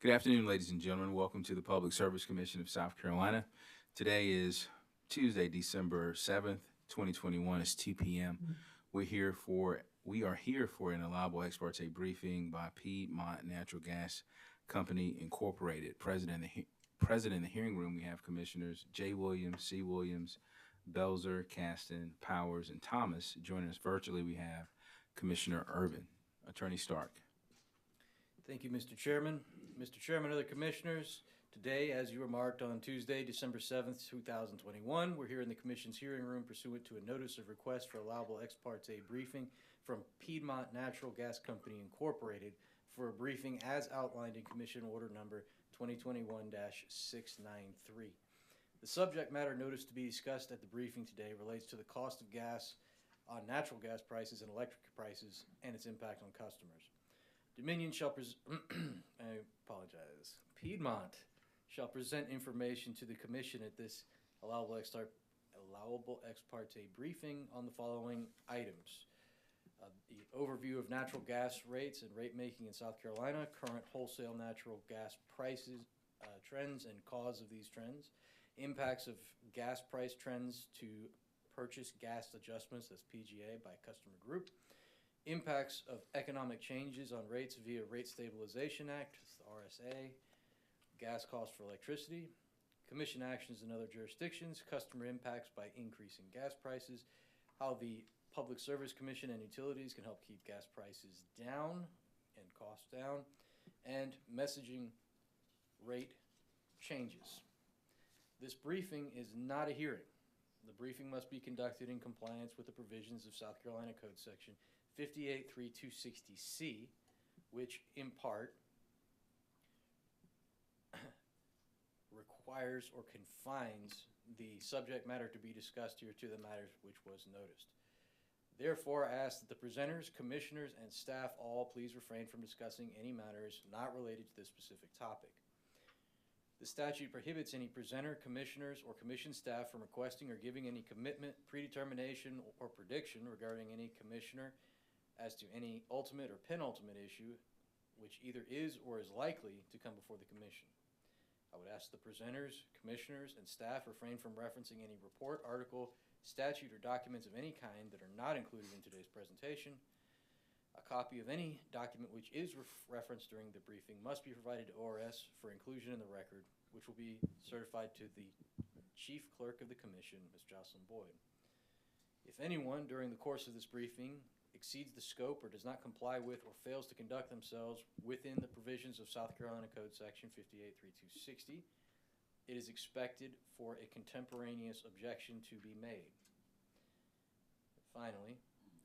Good afternoon, ladies and gentlemen. Welcome to the Public Service Commission of South Carolina. Today is Tuesday, December 7th, 2021. It's 2 p.m. We are here for an allowable ex parte briefing by Piedmont Natural Gas Company Incorporated. Present in the hearing room, we have Commissioners J. Williams, C. Williams, Belzer, Caston, Powers, and Thomas. Joining us virtually, we have Commissioner Urban. Attorney Stark. Thank you, Mr. Chairman. Mr. Chairman, other commissioners, today, as you remarked on Tuesday, December 7th, 2021, we're here in the Commission's hearing room pursuant to a notice of request for allowable ex parte briefing from Piedmont Natural Gas Company Incorporated for a briefing as outlined in Commission Order Number 2021-693. The subject matter notice to be discussed at the briefing today relates to the cost of gas on natural gas prices and electric prices and its impact on customers. Piedmont shall present information to the Commission at this allowable ex parte briefing on the following items. The overview of natural gas rates and rate making in South Carolina, current wholesale natural gas prices, trends and cause of these trends, impacts of gas price trends to purchase gas adjustments, that's PGA, by customer group, impacts of economic changes on rates via Rate Stabilization Act, the RSA, gas costs for electricity, Commission actions in other jurisdictions, customer impacts by increasing gas prices, how the Public Service Commission and utilities can help keep gas prices down and costs down, and messaging rate changes. This briefing is not a hearing. The briefing must be conducted in compliance with the provisions of South Carolina Code Section 58.3260C, which in part requires or confines the subject matter to be discussed here to the matters which was noticed. Therefore, I ask that the presenters, commissioners, and staff all please refrain from discussing any matters not related to this specific topic. The statute prohibits any presenter, commissioners, or commission staff from requesting or giving any commitment, predetermination, or prediction regarding any commissioner as to any ultimate or penultimate issue which either is or is likely to come before the Commission. I would ask the presenters, commissioners, and staff refrain from referencing any report, article, statute, or documents of any kind that are not included in today's presentation. A copy of any document which is referenced during the briefing must be provided to ORS for inclusion in the record, which will be certified to the Chief Clerk of the Commission, Ms. Jocelyn Boyd. If anyone during the course of this briefing exceeds the scope or does not comply with or fails to conduct themselves within the provisions of South Carolina Code Section 58.3260, it is expected for a contemporaneous objection to be made. Finally,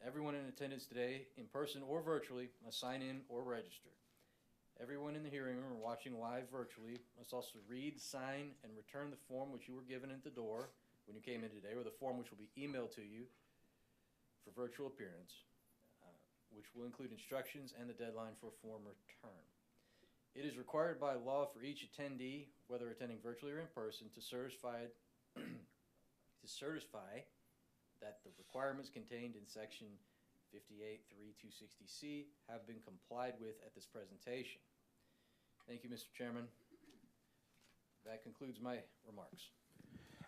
everyone in attendance today, in person or virtually, must sign in or register. Everyone in the hearing room or watching live virtually must also read, sign, and return the form which you were given at the door when you came in today, or the form which will be emailed to you for virtual appearance, which will include instructions and the deadline for form return. It is required by law for each attendee, whether attending virtually or in person, to certify that the requirements contained in Section 58.3260C have been complied with at this presentation. Thank you, Mr. Chairman. That concludes my remarks.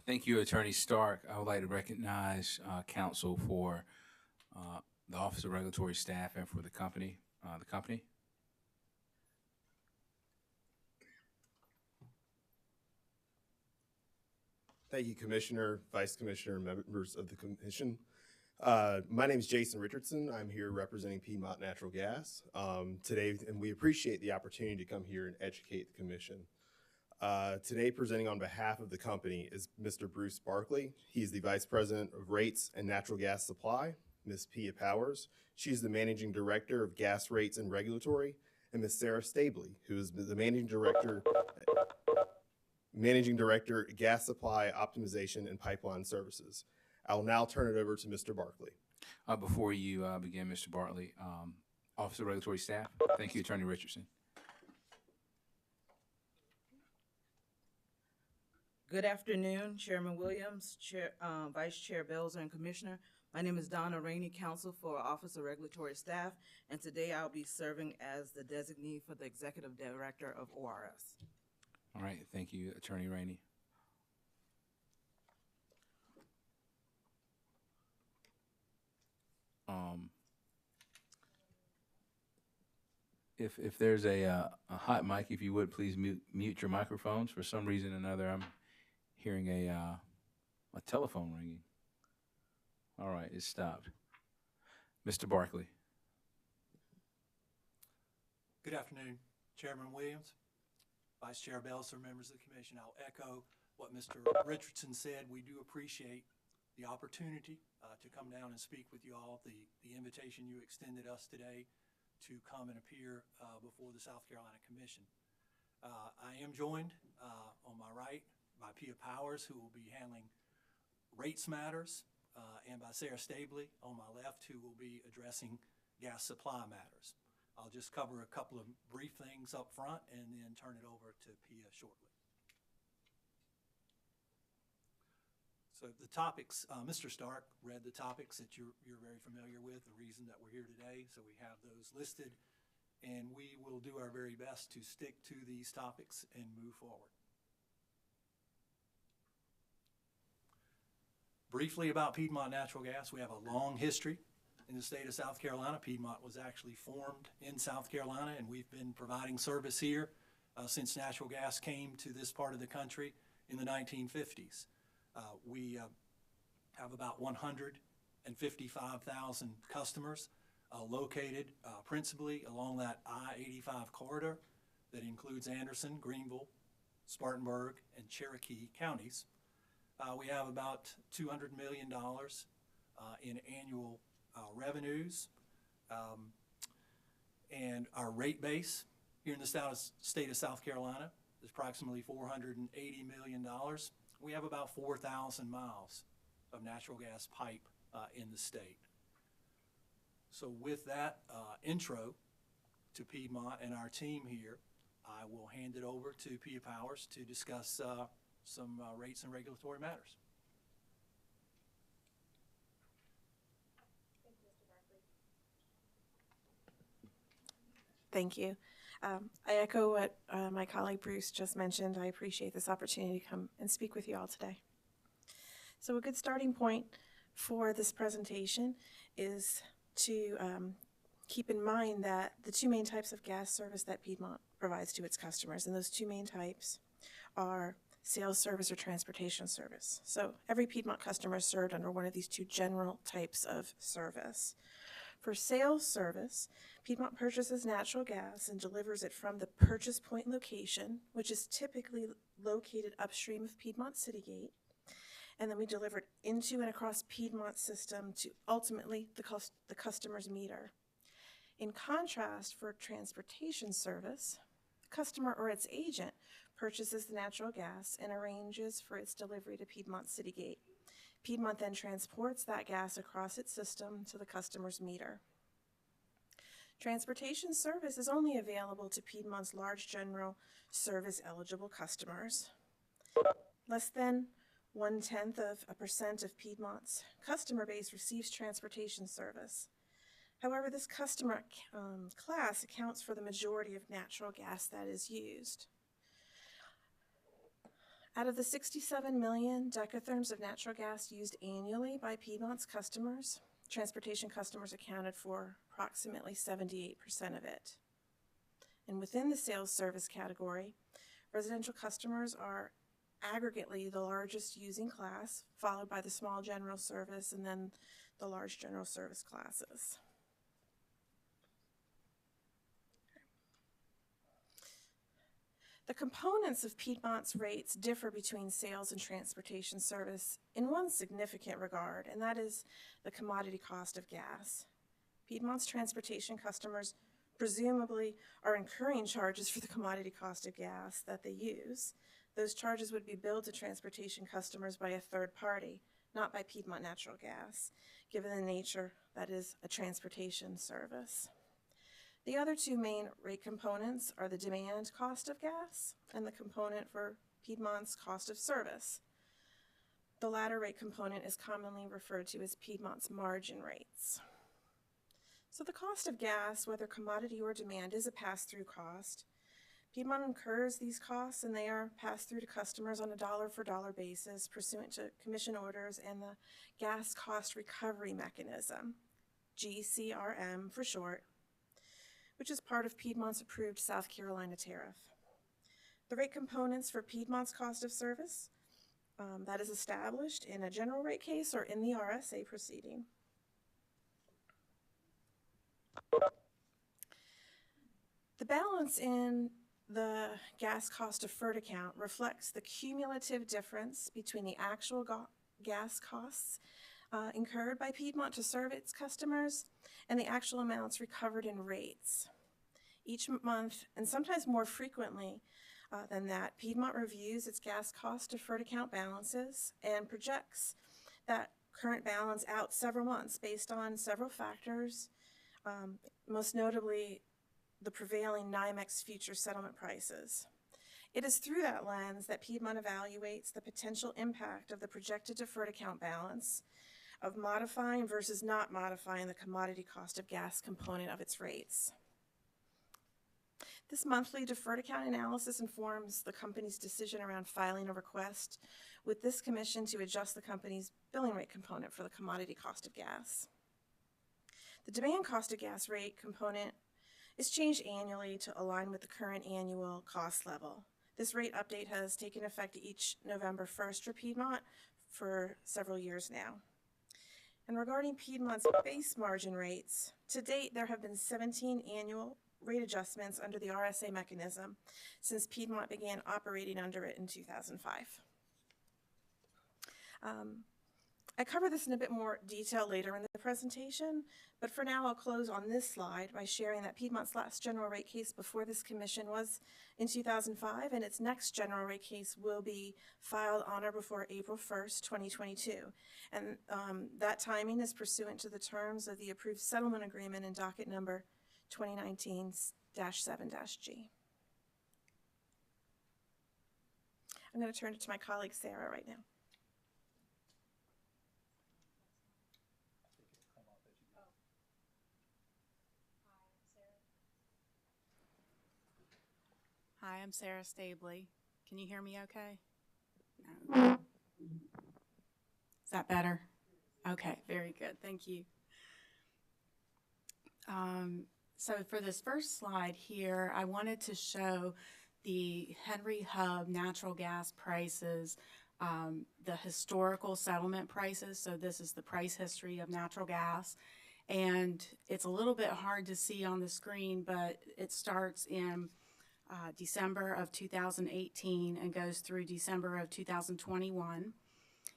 Thank you, Attorney Stark. I would like to recognize counsel for the Office of Regulatory Staff and for the company. Thank you, Commissioner, Vice Commissioner, members of the Commission. My name is Jason Richardson. I'm here representing Piedmont Natural Gas today, and we appreciate the opportunity to come here and educate the Commission. Today, presenting on behalf of the company is Mr. Bruce Barkley. He's the Vice President of Rates and Natural Gas Supply. Ms. Pia Powers, she's the Managing Director of Gas Rates and Regulatory, and Ms. Sarah Stabley, who is the Managing Director, Gas Supply Optimization and Pipeline Services. I will now turn it over to Mr. Barkley. Before you begin, Mr. Bartley, Office of Regulatory Staff. Thank you, Attorney Richardson. Good afternoon, Chairman Williams, Vice Chair Belzer, and Commissioner. My name is Donna Rainey, Counsel for Office of Regulatory Staff, and today I'll be serving as the designee for the Executive Director of ORS. All right, thank you, Attorney Rainey. If there's a hot mic, if you would, please mute your microphones. For some reason or another, I'm hearing a telephone ringing. All right, it stopped. Mr. Barkley. Good afternoon, Chairman Williams, Vice Chair Belser, members of the commission. I'll echo what Mr. Richardson said. We do appreciate the opportunity to come down and speak with you all, the invitation you extended us today to come and appear before the South Carolina Commission. I am joined on my right by Pia Powers, who will be handling rates matters, and by Sarah Stabley on my left, who will be addressing gas supply matters. I'll just cover a couple of brief things up front and then turn it over to Pia shortly. So the topics, Mr. Stark read the topics that you're very familiar with, the reason that we're here today. So we have those listed, and we will do our very best to stick to these topics and move forward. Briefly about Piedmont Natural Gas, we have a long history in the state of South Carolina. Piedmont was actually formed in South Carolina, and we've been providing service here since natural gas came to this part of the country in the 1950s. We have about 155,000 customers located principally along that I-85 corridor that includes Anderson, Greenville, Spartanburg, and Cherokee counties. We have about $200 million in annual revenues, and our rate base here in the state of South Carolina is approximately $480 million. We have about 4,000 miles of natural gas pipe in the state. So with that intro to Piedmont and our team here, I will hand it over to Pia Powers to discuss some rates and regulatory matters. Thank you. I echo what my colleague Bruce just mentioned. I appreciate this opportunity to come and speak with you all today. So a good starting point for this presentation is to keep in mind that the two main types of gas service that Piedmont provides to its customers, and those two main types are sales service or transportation service. So every Piedmont customer is served under one of these two general types of service. For sales service, Piedmont purchases natural gas and delivers it from the purchase point location, which is typically located upstream of Piedmont City Gate, and then we deliver it into and across Piedmont's system to ultimately the customer's meter. In contrast, for transportation service, the customer or its agent purchases the natural gas and arranges for its delivery to Piedmont City Gate. Piedmont then transports that gas across its system to the customer's meter. Transportation service is only available to Piedmont's large general service eligible customers. Less than 0.1% of Piedmont's customer base receives transportation service. However, this customer class accounts for the majority of natural gas that is used. Out of the 67 million decatherms of natural gas used annually by Piedmont's customers, transportation customers accounted for approximately 78% of it. And within the sales service category, residential customers are aggregately the largest using class, followed by the small general service and then the large general service classes. The components of Piedmont's rates differ between sales and transportation service in one significant regard, and that is the commodity cost of gas. Piedmont's transportation customers presumably are incurring charges for the commodity cost of gas that they use. Those charges would be billed to transportation customers by a third party, not by Piedmont Natural Gas, given the nature that is a transportation service. The other two main rate components are the demand cost of gas and the component for Piedmont's cost of service. The latter rate component is commonly referred to as Piedmont's margin rates. So the cost of gas, whether commodity or demand, is a pass-through cost. Piedmont incurs these costs and they are passed through to customers on a dollar-for-dollar basis pursuant to commission orders and the Gas Cost Recovery Mechanism, GCRM for short, which is part of Piedmont's approved South Carolina tariff. The rate components for Piedmont's cost of service, that is established in a general rate case or in the RSA proceeding. The balance in the gas cost deferred account reflects the cumulative difference between the actual gas costs incurred by Piedmont to serve its customers and the actual amounts recovered in rates. Each month, and sometimes more frequently than that, Piedmont reviews its gas cost deferred account balances and projects that current balance out several months based on several factors, most notably the prevailing NYMEX future settlement prices. It is through that lens that Piedmont evaluates the potential impact of the projected deferred account balance of modifying versus not modifying the commodity cost of gas component of its rates. This monthly deferred account analysis informs the company's decision around filing a request with this commission to adjust the company's billing rate component for the commodity cost of gas. The demand cost of gas rate component is changed annually to align with the current annual cost level. This rate update has taken effect each November 1st for Piedmont for several years now. And regarding Piedmont's base margin rates, to date there have been 17 annual rate adjustments under the RSA mechanism since Piedmont began operating under it in 2005. I cover this in a bit more detail later in the presentation, but for now I'll close on this slide by sharing that Piedmont's last general rate case before this commission was in 2005, and its next general rate case will be filed on or before April 1st, 2022. And that timing is pursuant to the terms of the approved settlement agreement in docket number 2019-7-G. I'm going to turn it to my colleague Sarah right now. Hi, I'm Sarah Stabley. Can you hear me okay? No. Is that better? Okay, very good. Thank you. So for this first slide here, I wanted to show the Henry Hub natural gas prices, the historical settlement prices. So this is the price history of natural gas. And it's a little bit hard to see on the screen, but it starts in December of 2018 and goes through December of 2021.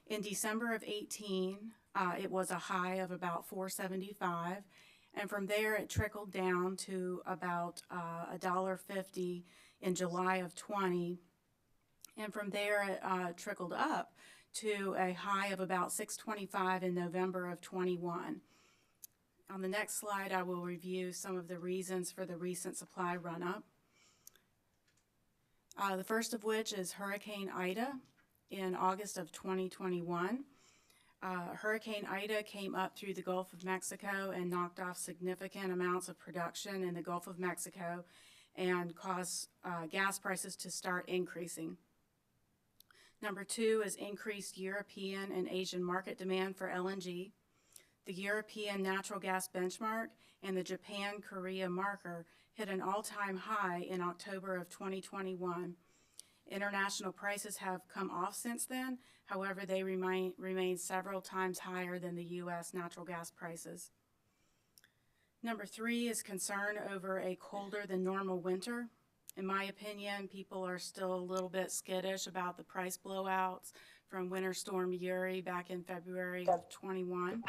In December of 18, it was a high of about $4.75, and from there it trickled down to about $1.50 in July of 20, and from there it trickled up to a high of about $6.25 in November of 21. On the next slide, I will review some of the reasons for the recent supply run-up. The first of which is Hurricane Ida in August of 2021. Hurricane Ida came up through the Gulf of Mexico and knocked off significant amounts of production in the Gulf of Mexico and caused gas prices to start increasing. Number two is increased European and Asian market demand for LNG. The European natural gas benchmark and the Japan-Korea marker hit an all-time high in October of 2021. International prices have come off since then. However, they remain several times higher than the U.S. natural gas prices. Number three is concern over a colder than normal winter. In my opinion, people are still a little bit skittish about the price blowouts from Winter Storm Uri back in February of 21,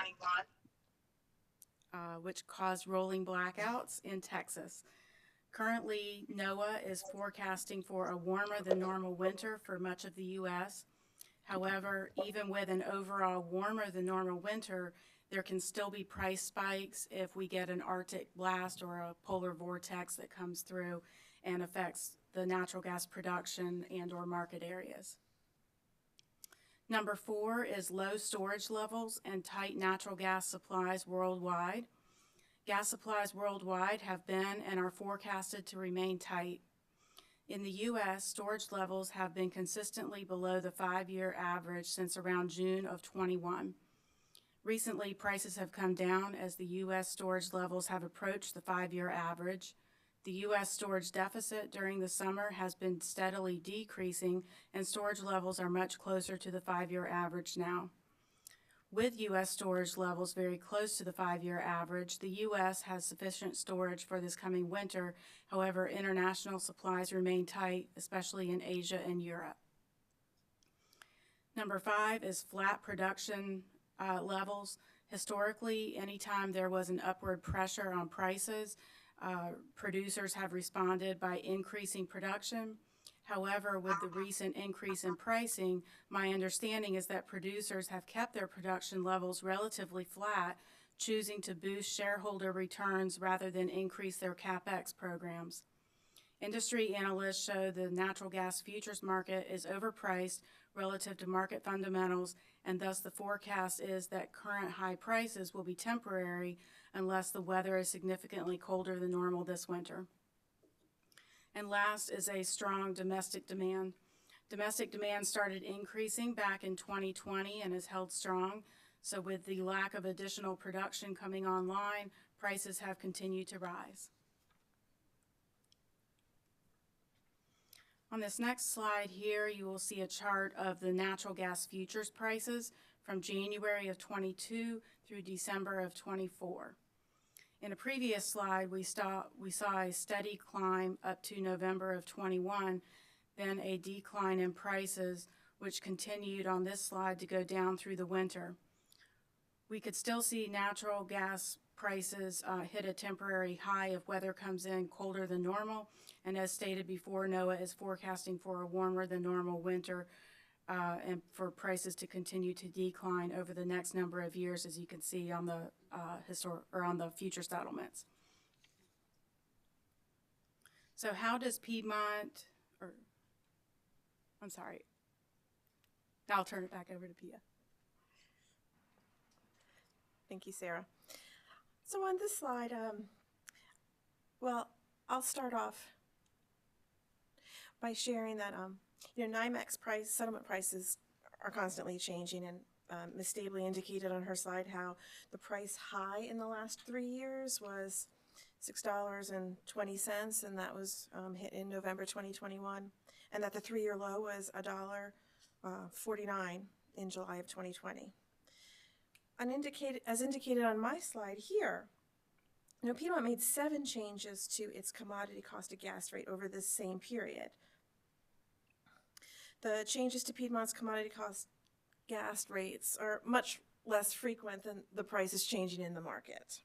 which caused rolling blackouts in Texas. Currently, NOAA is forecasting for a warmer than normal winter for much of the U.S. However, even with an overall warmer than normal winter, there can still be price spikes if we get an Arctic blast or a polar vortex that comes through and affects the natural gas production and or market areas. Number 4 is low storage levels and tight natural gas supplies worldwide. Gas supplies worldwide have been and are forecasted to remain tight. In the U.S., storage levels have been consistently below the 5-year average since around June of 21. Recently, prices have come down as the U.S. storage levels have approached the 5-year average. The U.S. storage deficit during the summer has been steadily decreasing, and storage levels are much closer to the 5-year average now. With U.S. storage levels very close to the 5-year average, the U.S. has sufficient storage for this coming winter. However, international supplies remain tight, especially in Asia and Europe. Number 5 is flat production levels. Historically, anytime there was an upward pressure on prices, producers have responded by increasing production. However, with the recent increase in pricing, my understanding is that producers have kept their production levels relatively flat, choosing to boost shareholder returns rather than increase their CapEx programs. Industry analysts show the natural gas futures market is overpriced relative to market fundamentals, and thus the forecast is that current high prices will be temporary unless the weather is significantly colder than normal this winter. And last is a strong domestic demand. Domestic demand started increasing back in 2020 and has held strong. So with the lack of additional production coming online, prices have continued to rise. On this next slide here, you will see a chart of the natural gas futures prices from January of 22 through December of 24. In a previous slide, we saw a steady climb up to November of 21, then a decline in prices, which continued on this slide to go down through the winter. We could still see natural gas prices hit a temporary high if weather comes in colder than normal, and as stated before, NOAA is forecasting for a warmer than normal winter and for prices to continue to decline over the next number of years, as you can see on the on the future settlements. So how does Piedmont, now I'll turn it back over to Pia. Thank you, Sarah. So on this slide, well, I'll start off by sharing that NYMEX settlement prices are constantly changing, and Ms. Stabley indicated on her slide how the price high in the last 3 years was $6.20, and that was hit in November 2021, and that the 3-year low was $1.49 in July of 2020. As indicated on my slide here, Piedmont made 7 changes to its commodity cost of gas rate over this same period. The changes to Piedmont's commodity cost gas rates are much less frequent than the prices changing in the market.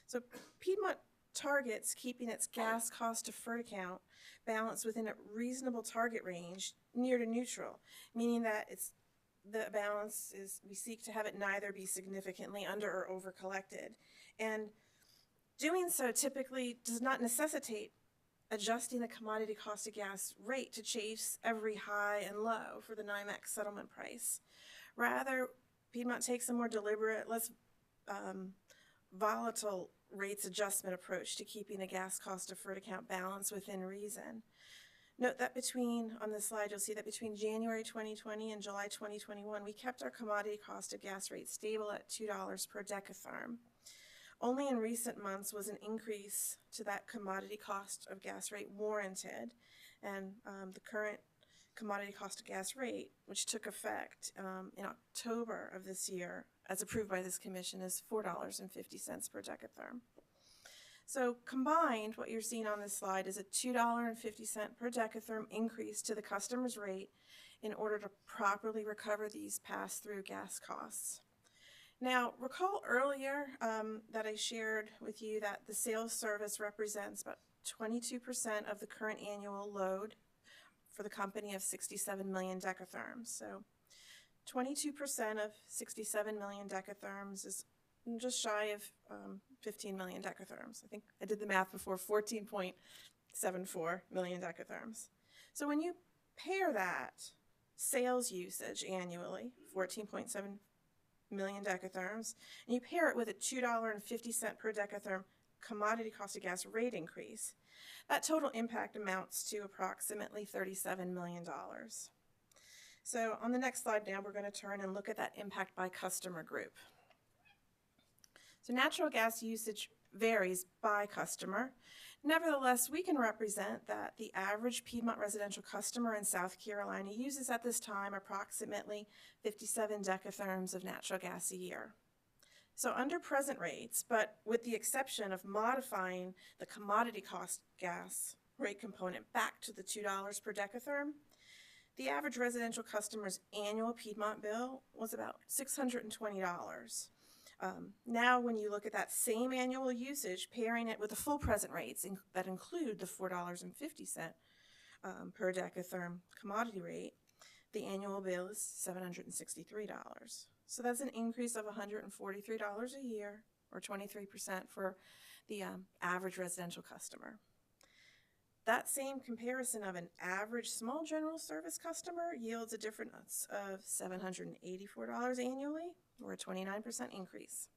So Piedmont targets keeping its gas cost deferred account balanced within a reasonable target range near to neutral, meaning that the balance is, we seek to have it neither be significantly under or over collected. And doing so typically does not necessitate adjusting the commodity cost of gas rate to chase every high and low for the NYMEX settlement price. Rather, Piedmont takes a more deliberate, less volatile rates adjustment approach to keeping the gas cost deferred account balance within reason. Note that on this slide, you'll see that between January 2020 and July 2021, we kept our commodity cost of gas rate stable at $2 per decatherm. Only in recent months was an increase to that commodity cost of gas rate warranted, and the current commodity cost of gas rate, which took effect in October of this year, as approved by this commission, is $4.50 per decatherm. So combined, what you're seeing on this slide is a $2.50 per decatherm increase to the customer's rate in order to properly recover these pass-through gas costs. Now, recall earlier that I shared with you that the sales service represents about 22% of the current annual load for the company of 67 million decatherms. So 22% of 67 million decatherms is just shy of 15 million decatherms. I think I did the math before, 14.74 million decatherms. So when you pair that sales usage annually, 14.7 million decatherms, and you pair it with a $2.50 per decatherm commodity cost of gas rate increase, that total impact amounts to approximately $37 million. So on the next slide now, we're going to turn and look at that impact by customer group. So natural gas usage varies by customer. Nevertheless, we can represent that the average Piedmont residential customer in South Carolina uses at this time approximately 57 decatherms of natural gas a year. So under present rates, but with the exception of modifying the commodity cost gas rate component back to the $2 per decatherm, the average residential customer's annual Piedmont bill was about $620. Now, when you look at that same annual usage, pairing it with the full present rates that include the $4.50 per decatherm commodity rate, the annual bill is $763. So that's an increase of $143 a year, or 23% for the average residential customer. That same comparison of an average small general service customer yields a difference of $784 annually, or a 29% increase.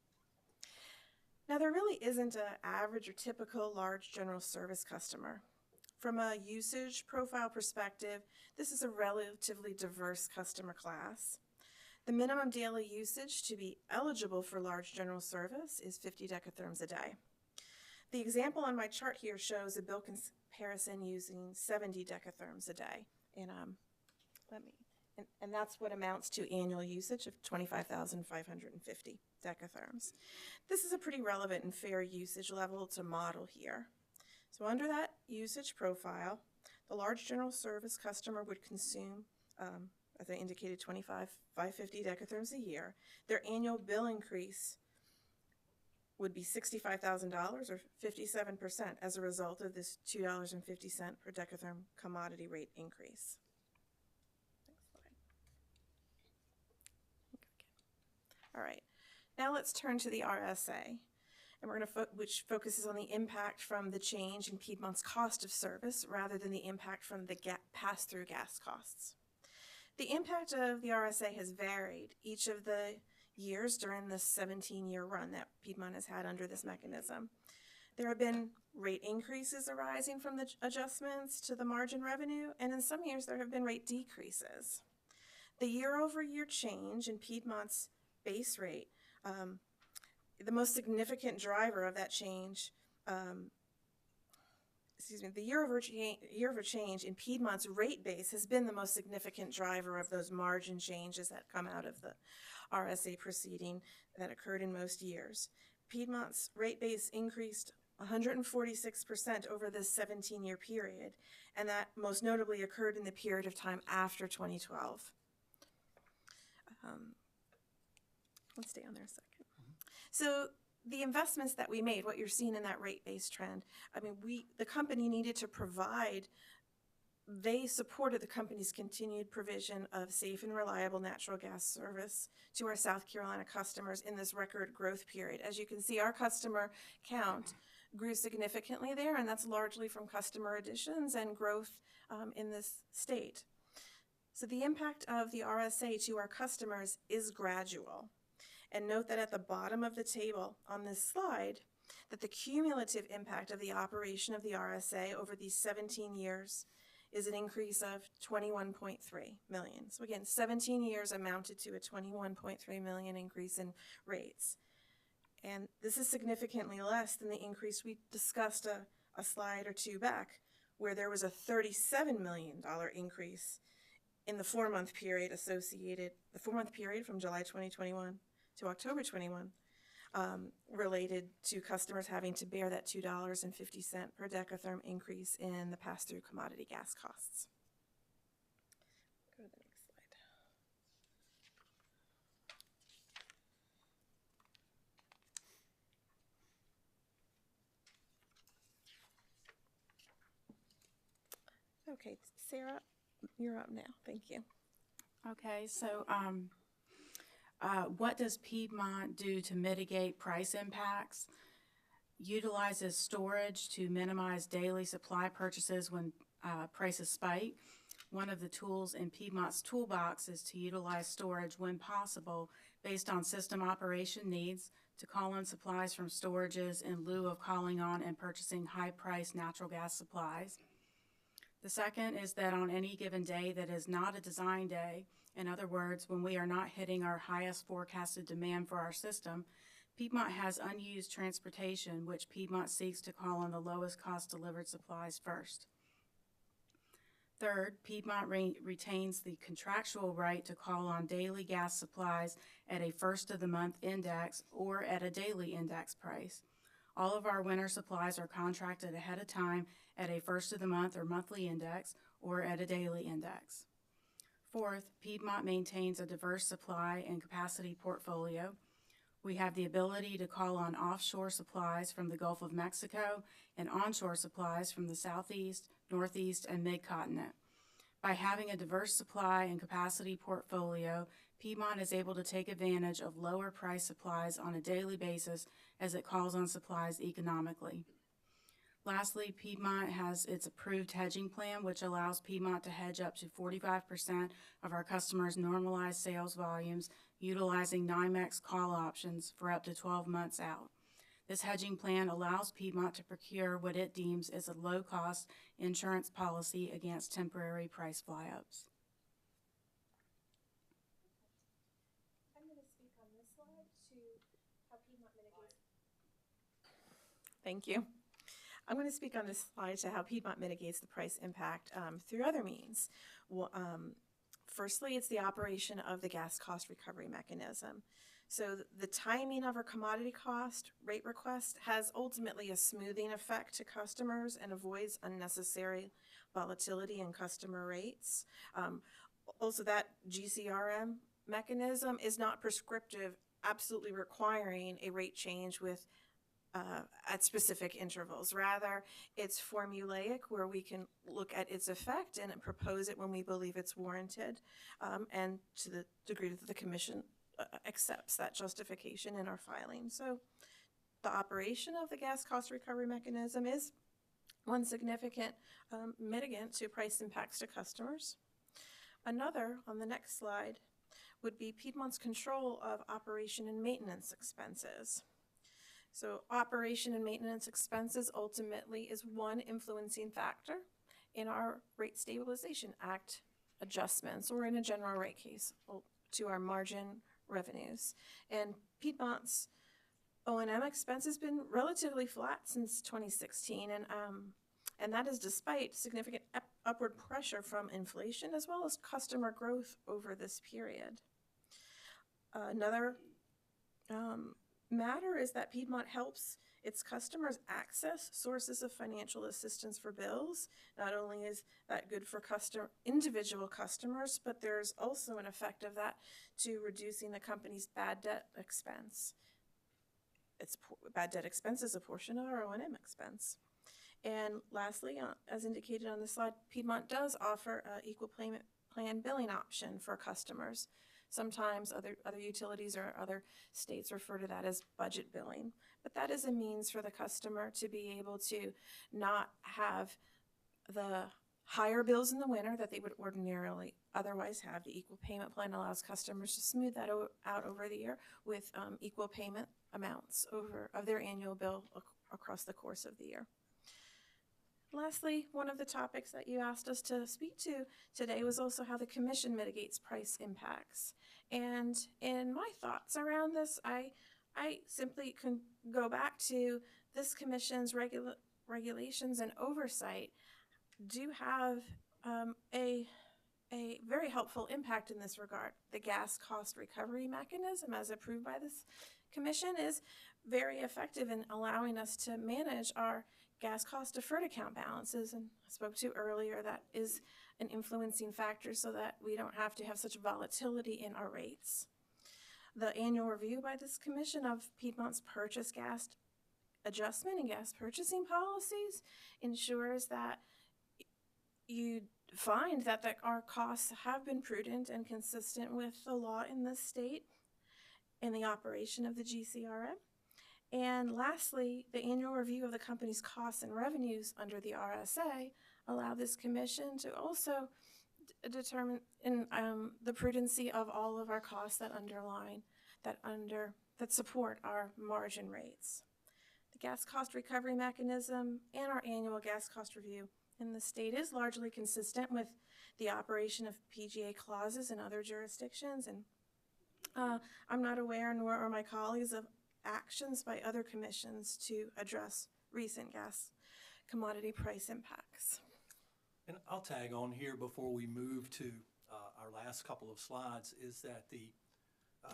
Now, there really isn't an average or typical large general service customer. From a usage profile perspective, this is a relatively diverse customer class. The minimum daily usage to be eligible for large general service is 50 decatherms a day. The example on my chart here shows a bill comparison using 70 decatherms a day. And that's what amounts to annual usage of 25,550 decatherms. This is a pretty relevant and fair usage level to model here. So under that usage profile, the large general service customer would consume, as I indicated, 25,550 decatherms a year. Their annual bill increase would be $65,000 or 57% as a result of this $2.50 per decatherm commodity rate increase. Next slide. All right, now let's turn to the RSA, and we're going to which focuses on the impact from the change in Piedmont's cost of service rather than the impact from the pass-through gas costs. The impact of the RSA has varied each of the years during the 17-year run that Piedmont has had under this mechanism. There have been rate increases arising from the adjustments to the margin revenue, and in some years there have been rate decreases. The year-over-year change in Piedmont's base rate, the most significant driver of that change, the year-over change in Piedmont's rate base has been the most significant driver of those margin changes that come out of the RSA proceeding that occurred in most years. Piedmont's rate base increased 146% over this 17-year period, and that most notably occurred in the period of time after 2012. Let's stay on there a second. So the investments that we made, what you're seeing in that rate-based trend, I mean, the company needed to provide, they supported the company's continued provision of safe and reliable natural gas service to our South Carolina customers in this record growth period. As you can see, our customer count grew significantly there, and that's largely from customer additions and growth in this state. So the impact of the RSA to our customers is gradual. And note that at the bottom of the table on this slide, that the cumulative impact of the operation of the RSA over these 17 years is an increase of $21.3 million. So again, 17 years amounted to a $21.3 million increase in rates. And this is significantly less than the increase we discussed a slide or two back, where there was a $37 million increase in the 4-month period from July 2021 to October 21, related to customers having to bear that $2.50 per decatherm increase in the pass-through commodity gas costs. Go to the next slide. Okay, Sarah, you're up now. Thank you. Okay, so what does Piedmont do to mitigate price impacts? Utilizes storage to minimize daily supply purchases when prices spike. One of the tools in Piedmont's toolbox is to utilize storage when possible based on system operation needs to call on supplies from storages in lieu of calling on and purchasing high-priced natural gas supplies. The second is that on any given day that is not a design day, in other words, when we are not hitting our highest forecasted demand for our system, Piedmont has unused transportation, which Piedmont seeks to call on the lowest cost delivered supplies first. Third, Piedmont retains the contractual right to call on daily gas supplies at a first-of-the-month index or at a daily index price. All of our winter supplies are contracted ahead of time at a first-of-the-month or monthly index or at a daily index. Fourth, Piedmont maintains a diverse supply and capacity portfolio. We have the ability to call on offshore supplies from the Gulf of Mexico and onshore supplies from the Southeast, Northeast, and Mid-Continent. By having a diverse supply and capacity portfolio, Piedmont is able to take advantage of lower price supplies on a daily basis as it calls on supplies economically. Lastly, Piedmont has its approved hedging plan, which allows Piedmont to hedge up to 45% of our customers' normalized sales volumes utilizing NYMEX call options for up to 12 months out. This hedging plan allows Piedmont to procure what it deems as a low-cost insurance policy against temporary price fly-ups. I'm going to speak on this slide to how Piedmont mitigates. Thank you. I'm going to speak on this slide to how Piedmont mitigates the price impact through other means. Well, firstly, it's the operation of the gas cost recovery mechanism. So the timing of our commodity cost rate request has ultimately a smoothing effect to customers and avoids unnecessary volatility in customer rates. Also, that GCRM mechanism is not prescriptive, absolutely requiring a rate change with at specific intervals. Rather, it's formulaic, where we can look at its effect and propose it when we believe it's warranted, and to the degree that the Commission accepts that justification in our filing. So the operation of the gas cost recovery mechanism is one significant mitigant to price impacts to customers. Another, on the next slide, would be Piedmont's control of operation and maintenance expenses. So operation and maintenance expenses ultimately is one influencing factor in our Rate Stabilization Act adjustments, or in a general rate case, to our margin revenues. And Piedmont's O&M expense has been relatively flat since 2016, and that is despite significant upward pressure from inflation as well as customer growth over this period. Another matter is that Piedmont helps its customers access sources of financial assistance for bills. Not only is that good for individual customers, but there's also an effect of that to reducing the company's bad debt expense. Bad debt expense is a portion of our O&M expense. And lastly, as indicated on the slide, Piedmont does offer an equal payment plan billing option for customers. Sometimes other utilities or other states refer to that as budget billing. But that is a means for the customer to be able to not have the higher bills in the winter that they would ordinarily otherwise have. The equal payment plan allows customers to smooth that out over the year with equal payment amounts of their annual bill across the course of the year. Lastly, one of the topics that you asked us to speak to today was also how the Commission mitigates price impacts. And in my thoughts around this, I simply can go back to this Commission's regulations and oversight do have a very helpful impact in this regard. The gas cost recovery mechanism, as approved by this Commission, is very effective in allowing us to manage our gas cost deferred account balances, and I spoke to earlier, that is an influencing factor so that we don't have to have such volatility in our rates. The annual review by this Commission of Piedmont's purchase gas adjustment and gas purchasing policies ensures that you find that our costs have been prudent and consistent with the law in this state in the operation of the GCRM. And lastly, the annual review of the company's costs and revenues under the RSA allow this Commission to also determine in the prudency of all of our costs that that support our margin rates. The gas cost recovery mechanism and our annual gas cost review in the state is largely consistent with the operation of PGA clauses in other jurisdictions, and I'm not aware, nor are my colleagues, of actions by other commissions to address recent gas commodity price impacts. And I'll tag on here before we move to our last couple of slides, is that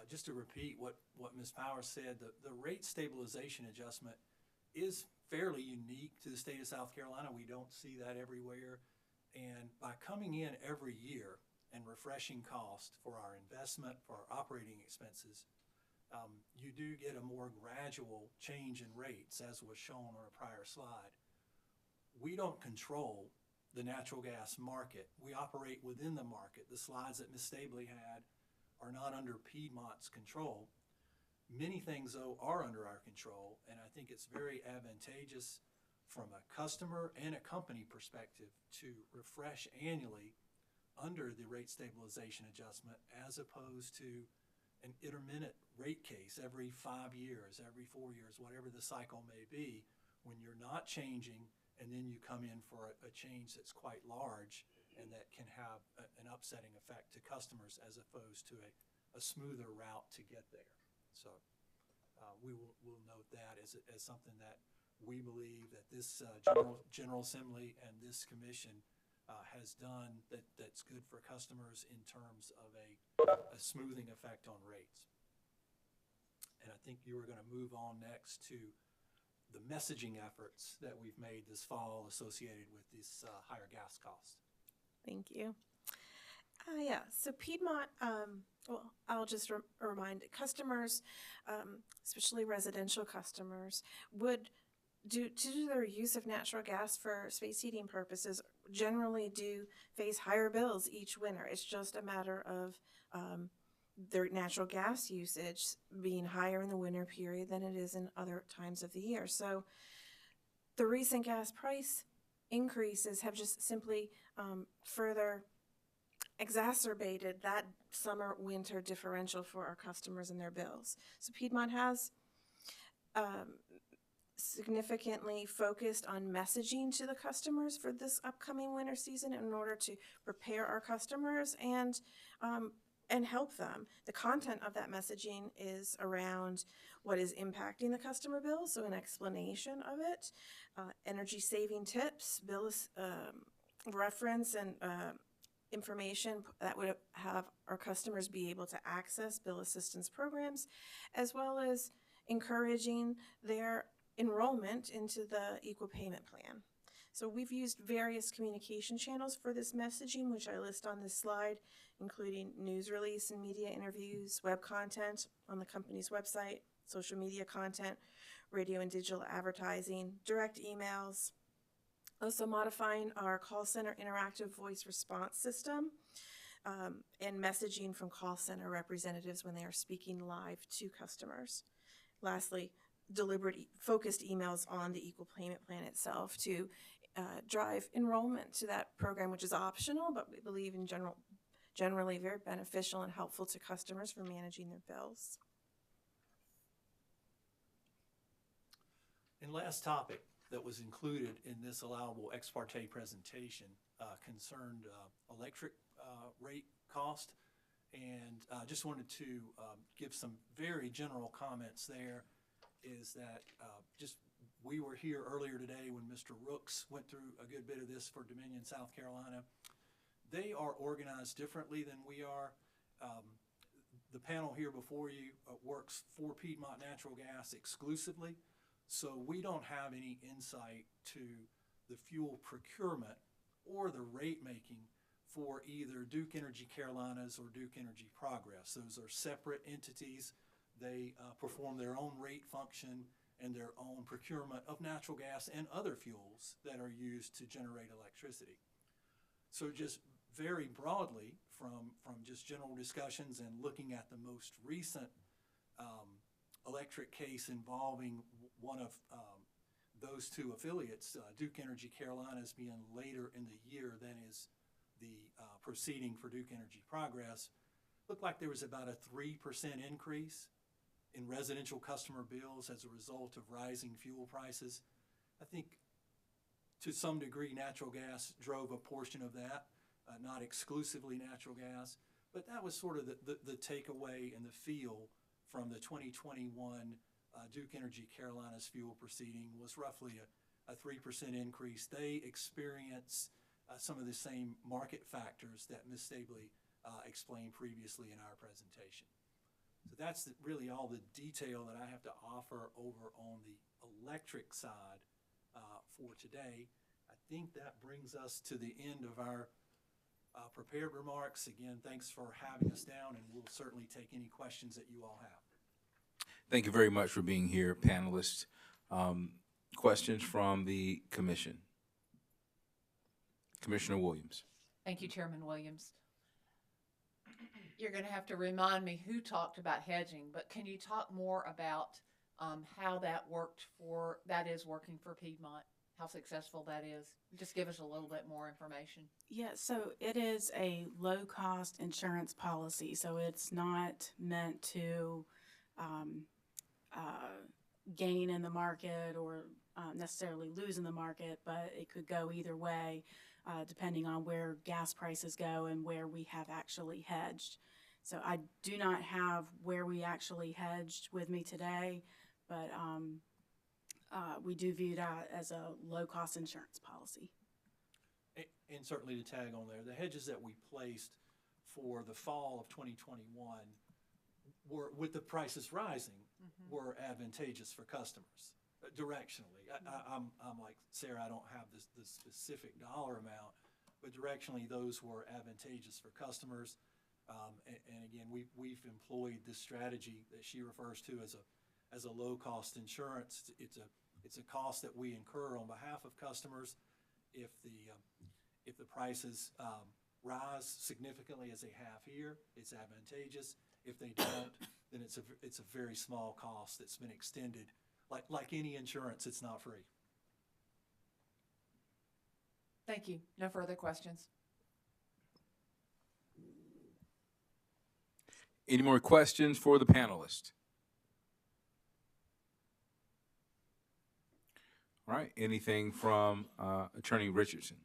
just to repeat what Ms. Powers said, the rate stabilization adjustment is fairly unique to the state of South Carolina. We don't see that everywhere. And by coming in every year and refreshing cost for our investment, for our operating expenses, you do get a more gradual change in rates, as was shown on a prior slide. We don't control the natural gas market. We operate within the market. The slides that Ms. Stabley had are not under Piedmont's control. Many things, though, are under our control, and I think it's very advantageous from a customer and a company perspective to refresh annually under the rate stabilization adjustment, as opposed to an intermittent rate case every 5 years, every 4 years, whatever the cycle may be, when you're not changing and then you come in for a change that's quite large and that can have an upsetting effect to customers, as opposed to a smoother route to get there. So we'll note that as something that we believe that this General Assembly and this commission has done that's good for customers in terms of a smoothing effect on rates. And I think you were going to move on next to the messaging efforts that we've made this fall associated with this higher gas cost. Thank you. Yeah, so Piedmont, well, I'll just remind customers, especially residential customers, would due to their use of natural gas for space heating purposes, generally do face higher bills each winter. It's just a matter of their natural gas usage being higher in the winter period than it is in other times of the year. So the recent gas price increases have just simply further exacerbated that summer-winter differential for our customers and their bills. So Piedmont has significantly focused on messaging to the customers for this upcoming winter season in order to prepare our customers and help them. The content of that messaging is around what is impacting the customer bill, so an explanation of it, energy saving tips, bill reference, and information that would have our customers be able to access bill assistance programs, as well as encouraging their enrollment into the equal payment plan. So we've used various communication channels for this messaging, which I list on this slide, including news release and media interviews, web content on the company's website, social media content, radio and digital advertising, direct emails, also modifying our call center interactive voice response system, and messaging from call center representatives when they are speaking live to customers. Lastly, deliberate focused emails on the equal payment plan itself to drive enrollment to that program, which is optional, but we believe in generally very beneficial and helpful to customers for managing their bills. And last topic that was included in this allowable ex parte presentation concerned electric rate cost, and just wanted to give some very general comments there. Is that we were here earlier today when Mr. Rooks went through a good bit of this for Dominion, South Carolina. They are organized differently than we are. The panel here before you works for Piedmont Natural Gas exclusively, so we don't have any insight to the fuel procurement or the rate making for either Duke Energy Carolinas or Duke Energy Progress. Those are separate entities. They perform their own rate function and their own procurement of natural gas and other fuels that are used to generate electricity. So just very broadly, from just general discussions and looking at the most recent electric case involving one of those two affiliates, Duke Energy Carolinas being later in the year than is the proceeding for Duke Energy Progress, looked like there was about a 3% increase in residential customer bills as a result of rising fuel prices. I think to some degree natural gas drove a portion of that, not exclusively natural gas, but that was sort of the takeaway and the feel from the 2021 Duke Energy Carolinas fuel proceeding was roughly a 3% increase. They experience some of the same market factors that Ms. Stabley explained previously in our presentation. So that's really all the detail that I have to offer over on the electric side for today. I think that brings us to the end of our prepared remarks. Again, thanks for having us down, and we'll certainly take any questions that you all have. Thank you very much for being here, panelists. Questions from the commission? Commissioner Williams. Thank you, Chairman Williams. You're going to have to remind me who talked about hedging, but can you talk more about how that is working for Piedmont, how successful that is? Just give us a little bit more information. Yeah, so it is a low-cost insurance policy, so it's not meant to gain in the market or necessarily lose in the market, but it could go either way depending on where gas prices go and where we have actually hedged. So I do not have where we actually hedged with me today, but we do view that as a low-cost insurance policy. And certainly to tag on there, the hedges that we placed for the fall of 2021 were, with the prices rising, were advantageous for customers directionally. I'm like Sarah, I don't have the specific dollar amount, but directionally those were advantageous for customers. And again, we've employed this strategy that she refers to as a low-cost insurance. It's a cost that we incur on behalf of customers if the prices rise significantly as they have here. It's advantageous. If they don't, then it's a very small cost that's been extended. Like any insurance, it's not free. Thank you. No further questions. Any more questions for the panelists? All right. Anything from Attorney Richardson?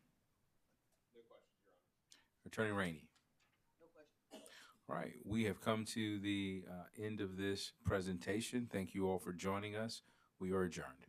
No questions, Your Honor. Attorney Rainey? No questions. All right. We have come to the end of this presentation. Thank you all for joining us. We are adjourned.